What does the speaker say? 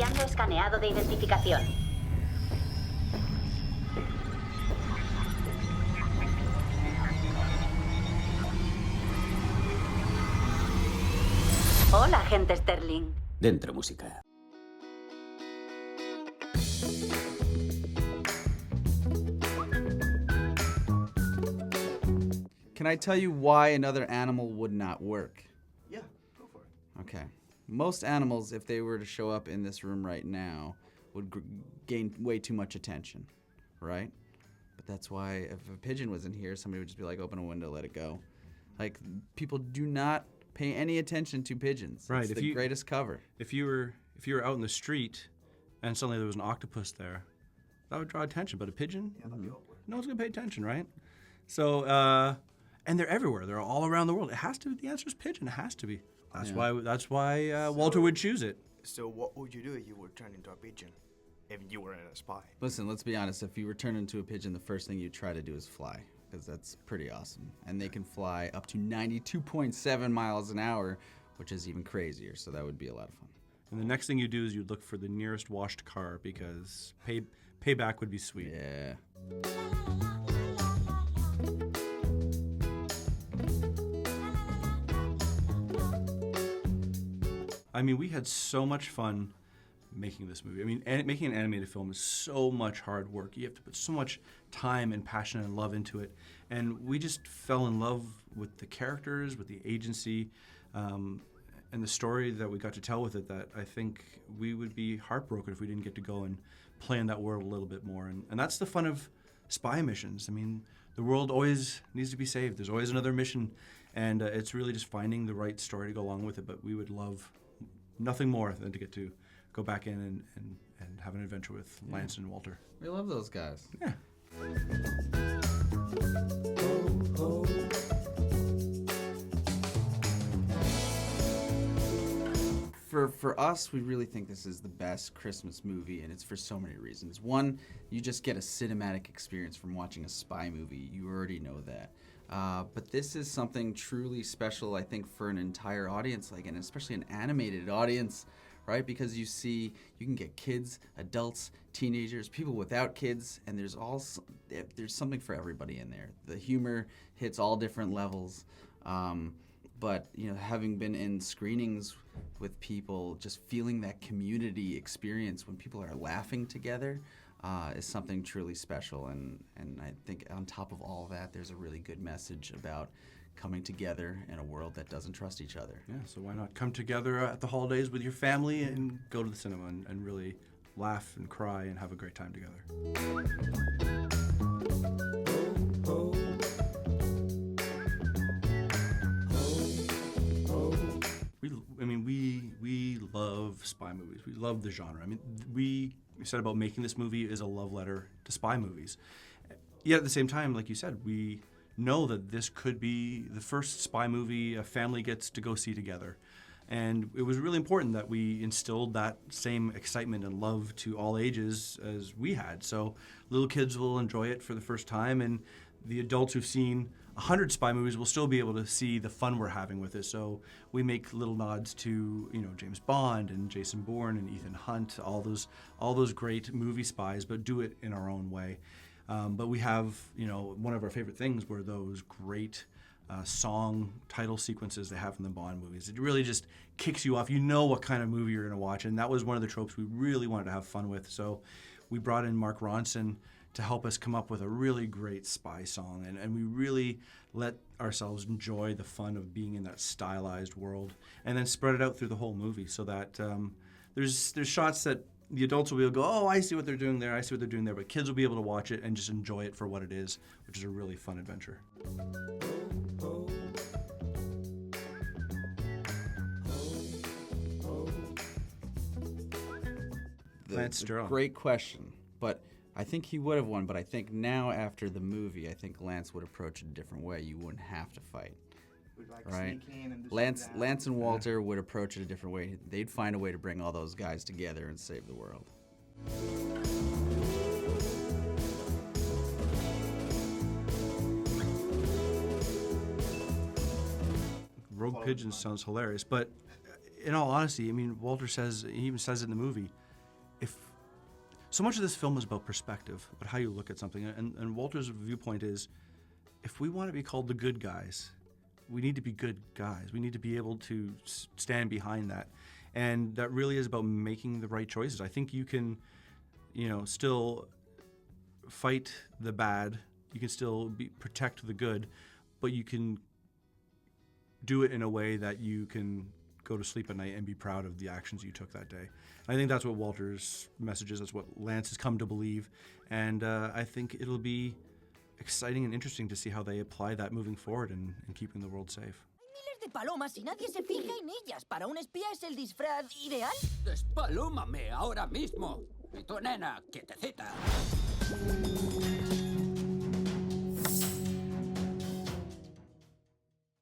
Iniciando escaneado de identificación. Hola, agente Sterling. Dentro música. Can I tell you why another animal would not work? Yeah, go for it. Okay. Most animals, if they were to show up in this room right now, would gain way too much attention, right? But that's why if a pigeon was in here, somebody would just be like, open a window, let it go. Like, people do not pay any attention to pigeons. Right. It's the greatest cover. If you were out in the street and suddenly there was an octopus there, that would draw attention. But a pigeon, That'd be awkward. no one's gonna pay attention, right? So, and they're everywhere. They're all around the world. It has to be. The answer is pigeon. It has to be. That's why Walter would choose it. So what would you do if you were turned into a pigeon? If you were a spy? Listen, let's be honest. If you were turned into a pigeon, the first thing you try to do is fly, because that's pretty awesome. And they can fly up to 92.7 miles an hour, which is even crazier. So that would be a lot of fun. And the next thing you do is you'd look for the nearest washed car because payback would be sweet. Yeah. I mean, we had so much fun making this movie. I mean, making an animated film is so much hard work. You have to put so much time and passion and love into it. And we just fell in love with the characters, with the agency, and the story that we got to tell with it, that I think we would be heartbroken if we didn't get to go and play in that world a little bit more. And that's the fun of spy missions. I mean, the world always needs to be saved. There's always another mission. And it's really just finding the right story to go along with it. But we would love nothing more than to get to go back in and have an adventure with Lance and Walter. We love those guys. Yeah. For us, we really think this is the best Christmas movie, and it's for so many reasons. One, you just get a cinematic experience from watching a spy movie. You already know that. But this is something truly special, I think, for an entire audience, and especially an animated audience, right? Because you can get kids, adults, teenagers, people without kids, and there's something for everybody in there. The humor hits all different levels. But having been in screenings with people, just feeling that community experience when people are laughing together is something truly special. And I think on top of all that, there's a really good message about coming together in a world that doesn't trust each other. Yeah, so why not come together at the holidays with your family and go to the cinema and really laugh and cry and have a great time together. We love spy movies. We love the genre. I mean, we said about making this movie is a love letter to spy movies. Yet at the same time, like you said, we know that this could be the first spy movie a family gets to go see together. And it was really important that we instilled that same excitement and love to all ages as we had. So little kids will enjoy it for the first time, and the adults who've seen 100 spy movies will still be able to see the fun we're having with it. So we make little nods to James Bond and Jason Bourne and Ethan Hunt, all those great movie spies, but do it in our own way. But we have one of our favorite things were those great song title sequences they have in the Bond movies. It really just kicks you off. You know what kind of movie you're going to watch, and that was one of the tropes we really wanted to have fun with. So we brought in Mark Ronson to help us come up with a really great spy song, and we really let ourselves enjoy the fun of being in that stylized world, and then spread it out through the whole movie so that there's shots that the adults will be able to go, oh, I see what they're doing there, I see what they're doing there, but kids will be able to watch it and just enjoy it for what it is, which is a really fun adventure. Lance Sterling. Great question, but I think he would have won. But I think now after the movie, I think Lance would approach it a different way. You wouldn't have to fight. Right. Lance and Walter would approach it a different way. They'd find a way to bring all those guys together and save the world. Rogue pigeons sounds hilarious, but in all honesty, I mean, Walter says, he even says it in the movie, if so much of this film is about perspective, about how you look at something. And Walter's viewpoint is, if we want to be called the good guys, we need to be good guys. We need to be able to stand behind that. And that really is about making the right choices. I think you can, still fight the bad. You can still protect the good, but you can do it in a way that you can go to sleep at night and be proud of the actions you took that day. I think that's what Walter's message is. That's what Lance has come to believe. And I think it'll be exciting and interesting to see how they apply that moving forward and keeping the world safe. Miles de palomas y nadie se fija en ellas. Para un espía es el disfraz ideal. Despalúmame ahora mismo. Y tu nena, quietecita.